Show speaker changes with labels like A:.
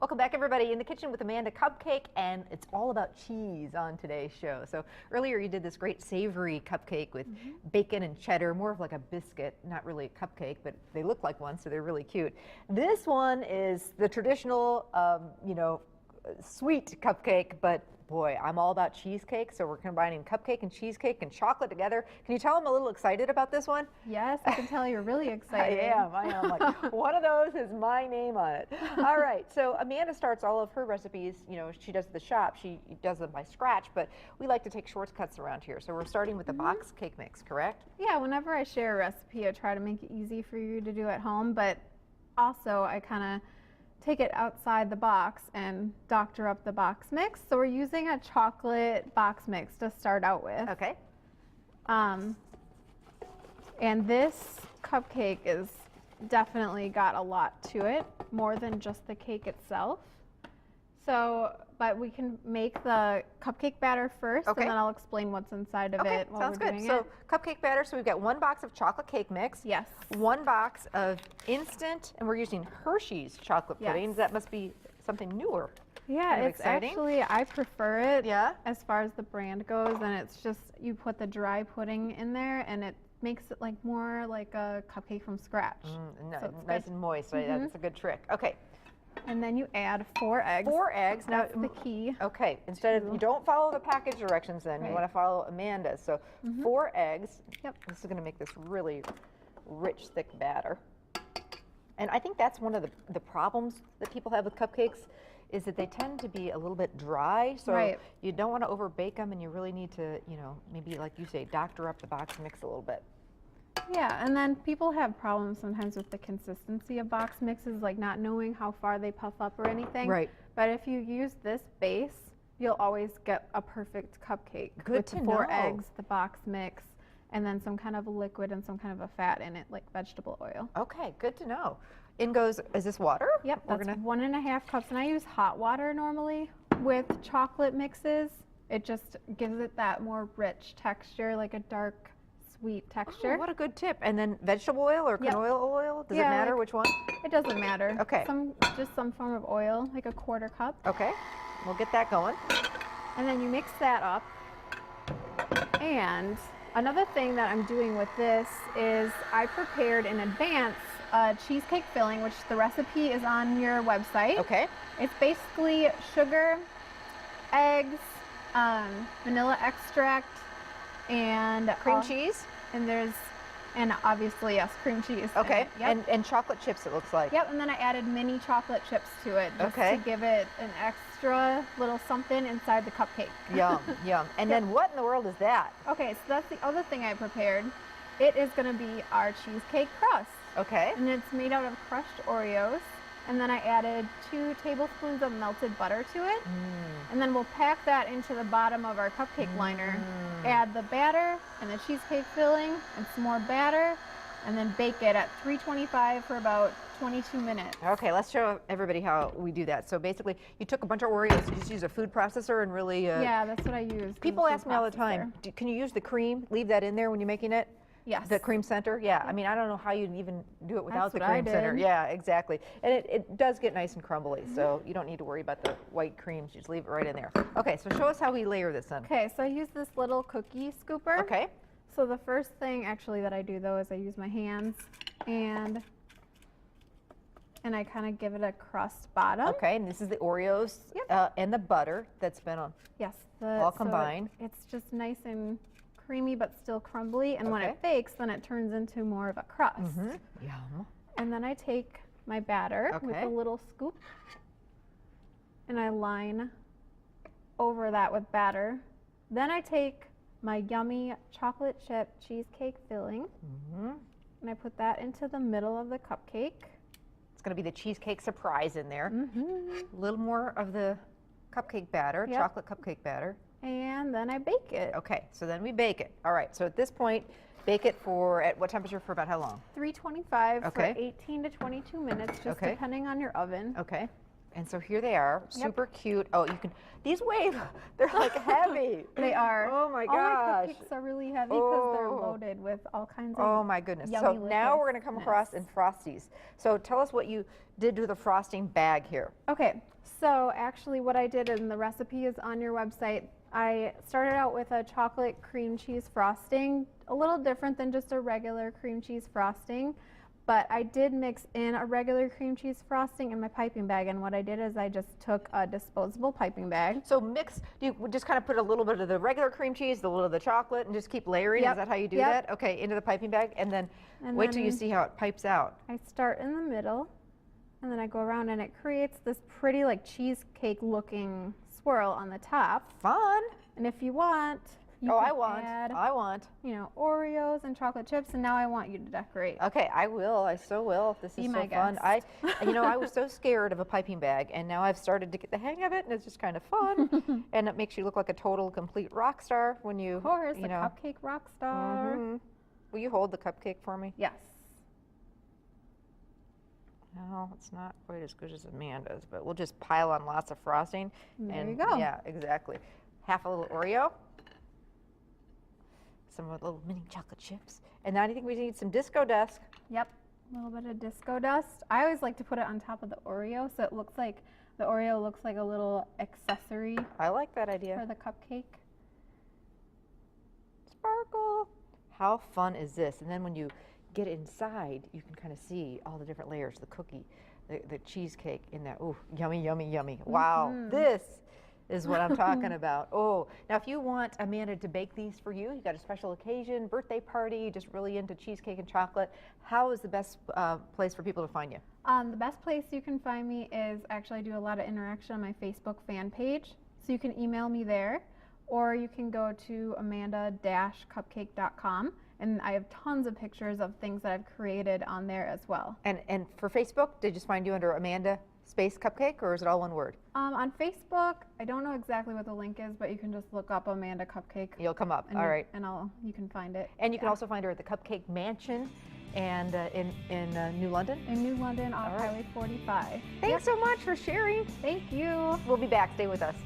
A: Welcome back, everybody, in the kitchen with Amanda Cupcake, and it's all about cheese on today's show. So earlier you did this great savory cupcake with bacon and cheddar, more of like a biscuit, not really a cupcake, but they look like one, so they're really cute. This one is the traditional, sweet cupcake, but boy, I'm all about cheesecake, so we're combining cupcake and cheesecake and chocolate together. Can you tell I'm a little excited about this one?
B: Yes, I can tell you're really excited.
A: I am. Like, one of those has my name on it. All right, so Amanda starts all of her recipes, she does the shop, she does them by scratch, but we like to take shortcuts around here. So we're starting with the box cake mix, correct?
B: Yeah, whenever I share a recipe, I try to make it easy for you to do at home, but also I kind of take it outside the box and doctor up the box mix. So we're using a chocolate box mix to start out with.
A: Okay.
B: And this cupcake is definitely got a lot to it, more than just the cake itself. So, but we can make the cupcake batter first, and then I'll explain what's inside of it while
A: sounds
B: we're
A: good.
B: doing
A: So
B: it.
A: cupcake batter, so we've got 1 box of chocolate cake mix.
B: Yes.
A: 1 box of instant, and we're using Hershey's chocolate puddings. That must be something newer.
B: Yeah,
A: kind of
B: it's
A: exciting.
B: actually, I prefer it
A: as
B: far as the brand goes, and it's just, you put the dry pudding in there, and it makes it like more like a cupcake from scratch.
A: So nice and moist, right? That's a good trick. Okay.
B: And then you add 4 eggs.
A: 4 eggs.
B: That's
A: now,
B: the key.
A: Okay, instead of, you don't follow the package directions then, you want to follow Amanda's. So 4 eggs.
B: Yep.
A: This is going to make this really rich, thick batter. And I think that's one of the problems that people have with cupcakes, is that they tend to be a little bit dry. So you don't want to over bake them, and you really need to, maybe like you say, doctor up the box mix a little bit.
B: Yeah, and then people have problems sometimes with the consistency of box mixes, like not knowing how far they puff up or anything.
A: Right.
B: But if you use this base, you'll always get a perfect cupcake.
A: Good
B: with
A: to
B: the 4
A: know.
B: eggs, the box mix, and then some kind of a liquid and some kind of a fat in it, like vegetable oil.
A: Okay, good to know. In goes, is this water?
B: Yep, that's 1.5 cups, and I use hot water normally with chocolate mixes. It just gives it that more rich texture, like a dark, sweet texture.
A: Oh, what a good tip. And then vegetable oil or canola oil? Does it matter which one?
B: It doesn't matter.
A: Okay.
B: Just some form of oil, like a 1/4 cup.
A: Okay, we'll get that going.
B: And then you mix that up. And another thing that I'm doing with this is I prepared in advance a cheesecake filling, which the recipe is on your website.
A: Okay.
B: It's basically sugar, eggs, vanilla extract, and
A: Cream cheese?
B: And obviously, yes, cream cheese.
A: Okay,
B: Yep.
A: and chocolate chips, it looks like.
B: Yep, and then I added mini chocolate chips to it just to give it an extra little something inside the cupcake.
A: Yum, yum. And then what in the world is that?
B: Okay, so that's the other thing I prepared. It is going to be our cheesecake crust.
A: Okay.
B: And it's made out of crushed Oreos. And then I added 2 tablespoons of melted butter to it. And then we'll pack that into the bottom of our cupcake liner. Add the batter and the cheesecake filling and some more batter, and then bake it at 325 for about 22 minutes.
A: Okay, let's show everybody how we do that. So basically, you took a bunch of Oreos, you just use a food processor and really...
B: yeah, that's what I use.
A: People ask me all the time, can you use the cream? Leave that in there when you're making it?
B: Yes.
A: The cream center? Yeah. I mean, I don't know how you'd even do it without the cream center.
B: did.
A: Yeah, exactly. And it does get nice and crumbly, so you don't need to worry about the white creams. You just leave it right in there. Okay, so show us how we layer this in.
B: Okay, so I use this little cookie scooper.
A: Okay.
B: So the first thing actually that I do though is I use my hands and I kind of give it a crust bottom.
A: Okay, and this is the Oreos and the butter that's been on.
B: Yes.
A: All combined.
B: It's just nice and creamy but still crumbly, and when it bakes then it turns into more of a crust.
A: Yum.
B: And then I take my batter with a little scoop and I line over that with batter. Then I take my yummy chocolate chip cheesecake filling and I put that into the middle of the cupcake.
A: It's going to be the cheesecake surprise in there. A little more of the cupcake batter, chocolate cupcake batter.
B: And then I bake it.
A: Okay, so then we bake it. All right, so at this point, bake it at what temperature for about how long?
B: 325 for 18 to 22 minutes, just depending on your oven.
A: Okay. And so here they are, super cute. Oh, you can, these weigh, they're like heavy.
B: They are.
A: Oh my
B: All
A: gosh.
B: my cupcakes are really heavy because they're loaded with all kinds of
A: Oh my goodness. So
B: yummy
A: now we're going to come across in Frosties. So tell us what you did to the frosting bag here.
B: Okay, so actually what I did, and the recipe is on your website, I started out with a chocolate cream cheese frosting, a little different than just a regular cream cheese frosting, but I did mix in a regular cream cheese frosting in my piping bag, and what I did is I just took a disposable piping bag.
A: So mix, you just kind of put a little bit of the regular cream cheese, a little of the chocolate, and just keep layering? Is that how you do that? Okay, into the piping bag, and then wait till you see how it pipes out. I
B: start in the middle, and then I go around, and it creates this pretty like cheesecake looking swirl on the top.
A: Fun.
B: And if you want, you add, you know, Oreos and chocolate chips, and now I want you to decorate.
A: Okay, I will. I so will. This is so fun. You know, I was so scared of a piping bag, and now I've started to get the hang of it, and it's just kind of fun. And it makes you look like a total, complete rock star when you,
B: of course, you know, cupcake rock star.
A: Will you hold the cupcake for me?
B: Yes.
A: No, it's not quite as good as Amanda's, but we'll just pile on lots of frosting.
B: There you go.
A: Yeah, exactly. Half a little Oreo. Some little mini chocolate chips. And now I think we need some disco dust.
B: Yep, a little bit of disco dust. I always like to put it on top of the Oreo, so it looks like, the Oreo looks like a little accessory.
A: I like that idea.
B: For the cupcake.
A: Sparkle. How fun is this? And then when you get inside, you can kind of see all the different layers, the cookie, the cheesecake in that. Ooh, yummy, yummy, yummy. Wow, this is what I'm talking about. Oh, now if you want Amanda to bake these for you, you got a special occasion, birthday party, just really into cheesecake and chocolate, how is the best place for people to find you?
B: The best place you can find me is, actually I do a lot of interaction on my Facebook fan page, so you can email me there, or you can go to amanda-cupcake.com. And I have tons of pictures of things that I've created on there as well.
A: And for Facebook, they just find you under Amanda Space Cupcake, or is it all one word?
B: On Facebook, I don't know exactly what the link is, but you can just look up Amanda Cupcake.
A: You'll come up. All right.
B: And you can find it.
A: And you can also find her at the Cupcake Mansion and in New London?
B: In New London off Highway 45.
A: Thanks so much for sharing.
B: Thank you.
A: We'll be back. Stay with us.